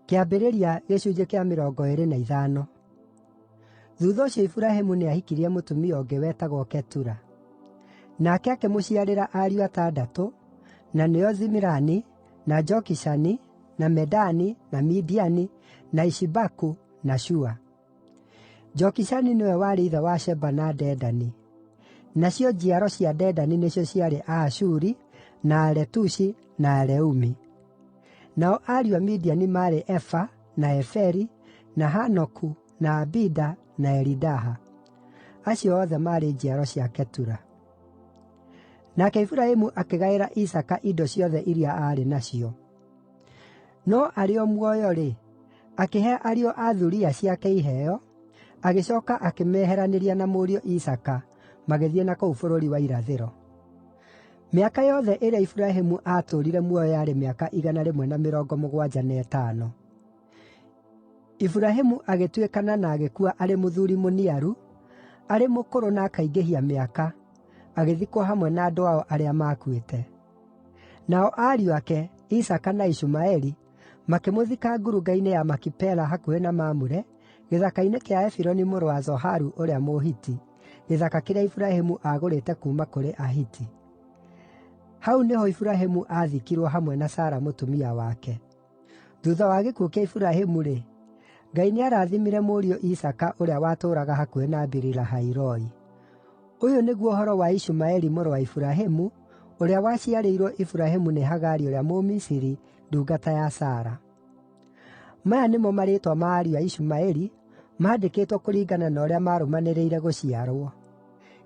Kĩambĩrĩria gĩcunjĩ kĩa 25. Thuutha ũcio Iburahĩmu nĩahikirie mũtumia ũngĩ wetagwo Ketura. Nake akĩmũciarĩra ariũ 6, na nĩo Zimirani, na Jokishani, na Medani, na Midiani, na Ishibaku, na Shua. Jokishani nĩwe warĩ ithe wa Sheba na Dedani. Nacio njiaro cia Dedani nĩcio ciarĩ Aashuri, na Aletushi, na Aleumi. Nao ariũ a Midiani maarĩ Efa, na Eferi, na Hanoku, na Abida, na Elidaha. Acio othe maarĩ njiaro cia Ketura. Nake Iburahĩmu akĩgaĩra Isaaka indo ciothe iria aarĩ nacio. No arĩ o muoyo-rĩ, akĩhe ariũ a thuriya ciake iheo, agĩcooka akĩmeheranĩria na mũriũ Isaaka, magĩthiĩ na kũu bũrũri wa irathĩro. Mĩaka yothe ĩrĩa Iburahĩmu aatũũrire muoyo yarĩ mĩaka 175. Iburahĩmu agĩtuĩkana na agĩkua arĩ mũthuuri mũniaru, arĩ mũkũrũ na akaingĩhia mĩaka, agĩthikwo hamwe na andũ ao arĩa maakuĩte. Nao ariũ ake, Isaaka na Ishumaeli, makĩmũthika ngurunga-inĩ ya Makipela hakuhĩ na Mamure, gĩthaka-inĩ kĩa Efironi mũrũ wa Zoharu ũrĩa Mũhiti, gĩthaka kĩrĩa Iburahĩmu aagũrĩte kuuma kũrĩ Ahiti. Hau nĩho Iburahĩmu aathikirwo hamwe na Sara mũtumia wake. Thuutha wa gĩkuũ kĩa Iburahĩmu-rĩ, Ngai nĩarathimire mũriũ Isaaka ũrĩa watũũraga hakuhĩ na Biri-Lahai-Roi. Ũyũ nĩguo ũhoro wa Ishumaeli mũrũ wa Iburahĩmu, ũrĩa waciarĩirwo Iburahĩmu nĩ Hagari ũrĩa Mũmisiri, ndungata ya Sara. Maya nĩmo marĩĩtwa ma ariũ a Ishumaeli, maandĩkĩtwo kũringana na ũrĩa maarũmanĩrĩire gũciarwo.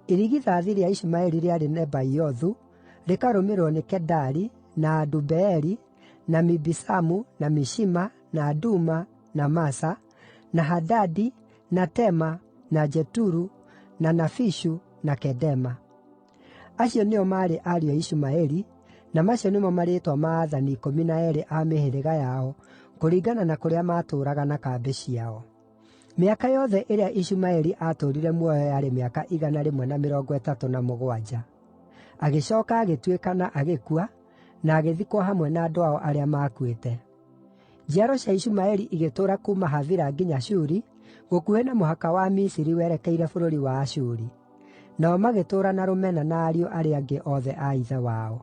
Irigithathi rĩa Ishumaeli rĩarĩ Nebaiothu, rĩkarũmĩrĩrwo nĩ Kedari, na Adubeeli, na Mibisamu, na Mishima, na Aduma, na Masa, na Hadadi, na Tema, na Jeturu, na Nafishu, na Kedema. Acio nĩo maarĩ ariũ a Ishumaeli, na macio nĩmo marĩĩtwa ma aathani 12 a mĩhĩrĩga yao, kũringana na kũrĩa maatũũraga na kambĩ ciao. Mĩaka yothe ĩrĩa Ishumaeli aatũũrire muoyo yarĩ mĩaka 137. Agĩcooka agĩtuĩkana agĩkua, na agĩthikwo hamwe na andũ ao arĩa maakuĩte. Njiaro cia Ishumaeli igĩtũũra kuuma Havila nginya Shuri, gũkuhĩ na mũhaka wa Misiri werekeire bũrũri wa Ashuri. Nao magĩtũũra na rũmena na ariũ arĩa angĩ othe a ithe wao.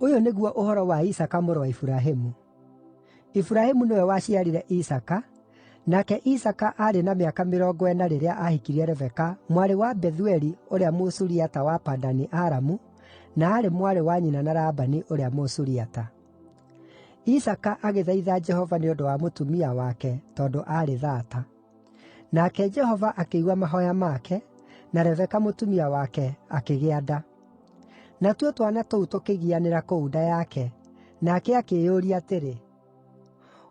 Ũyũ nĩguo ũhoro wa Isaaka mũrũ wa Iburahĩmu. Iburahĩmu nĩwe waciarire Isaaka, nake Isaaka aarĩ na mĩaka 40 rĩrĩa ahikirie Rebeka, mwarĩ wa Bethueli ũrĩa Mũsuriata wa Padani-Aramu, na aarĩ mwarĩ wa nyina na Labani ũrĩa Mũsuriata. Isaaka agĩthaitha Jehova nĩ ũndũ wa mũtumia wake, tondũ aarĩ thaata. Nake Jehova akĩigua mahooya make, na Rebeka mũtumia wake akĩgĩa nda. Natuo twana tũu tũkĩgianĩra kũu nda yake, nake akĩĩyũria atĩrĩ,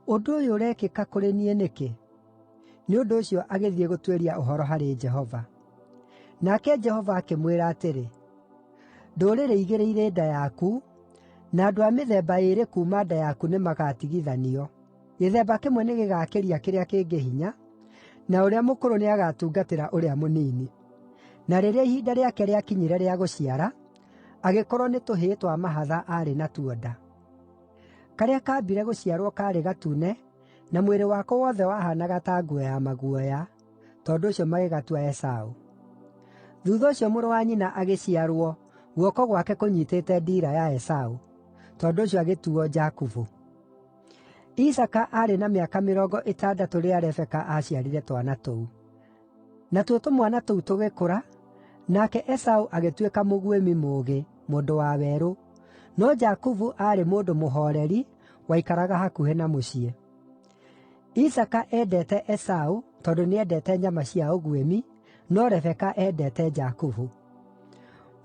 ũndũ ũyũ ũrekĩka kũrĩ niĩ nĩkĩ? Nĩ ũndũ ũcio agĩthiĩ gũtuĩria ũhoro harĩ Jehova. Nake Jehova akĩmwĩra atĩrĩ, ndũrĩrĩ igĩrĩ irĩ nda yaku, na andũ a mĩthemba ĩĩrĩ kuuma nda yaku nĩmagatigithanio. Gĩthemba kĩmwe nĩgĩgakĩria kĩrĩa kĩngĩ hinya, na ũrĩa mũkũrũ nĩagatungatĩra ũrĩa mũnini. Na rĩrĩa ihinda rĩake rĩakinyire rĩa gũciara, agĩkorwo nĩ tũhĩĩ twa mahatha aarĩ natuo nda. Karĩa kaambire gũciarwo kaarĩ gatune, na mwĩrĩ wako wothe wahaanaga ta nguo ya maguoya, tondũ ũcio magĩgatua Esaũ. Thuutha ũcio mũrũ wa nyina agĩciarwo, guoko gwake kũnyiitĩte ndiira ya Esaũ, tondũ ũcio agĩtuuo Jakubu. Isaaka aarĩ na mĩaka 60 rĩrĩa Rebeka aaciarire twana tũu. Natuo tũmwana tũu tũgĩkũra, nake Esaũ agĩtuĩka mũguĩmi mũũgĩ, mũndũ wa werũ, no Jakubu aarĩ mũndũ mũhooreri, waikaraga hakuhĩ na mũciĩ. Isaaka endete Esaũ tondũ nĩendete nyama cia ũguĩmi, no Rebeka endete Jakubu.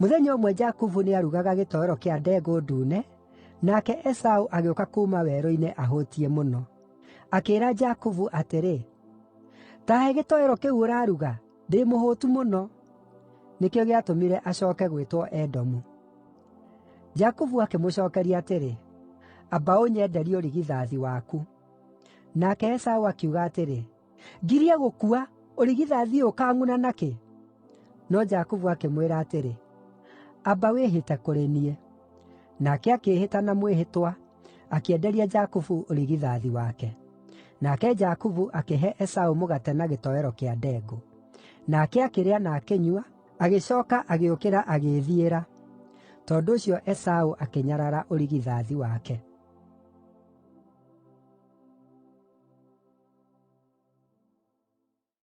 Mũthenya ũmwe Jakubu nĩarugaga gĩtoero kĩa ndengũ ndune, nake Esaũ agĩũka kuuma werũ-inĩ ahũtiĩ mũno. Akĩĩra Jakubu atĩrĩ, ta he gĩtoero kĩu ũraruga, ndĩ mũhũtu mũno. Nĩkĩo gĩatũmire acooke gwĩtwo Edomu. Jakubu akĩmũcookeria atĩrĩ, amba ũnyenderie ũrigithathi waku. Nake Esaũ akiuga atĩrĩ, ngirie gũkua, ũrigithathi ũyũ ũkaang'una nakĩ? No Jakubu akĩmwĩra atĩrĩ, amba wĩhĩte kũrĩ niĩ. Nake akĩĩhĩta na mwĩhĩtwa, akĩenderia Jakubu ũrigithathi wake. Nake Jakubu akĩhe Esaũ mũgate na gĩtoero kĩa ndengũ. Nake akĩrĩa na akĩnyua, agĩcooka agĩũkĩra agĩĩthiĩra. Tondũ ũcio Esaũ akĩnyarara ũrigithathi wake.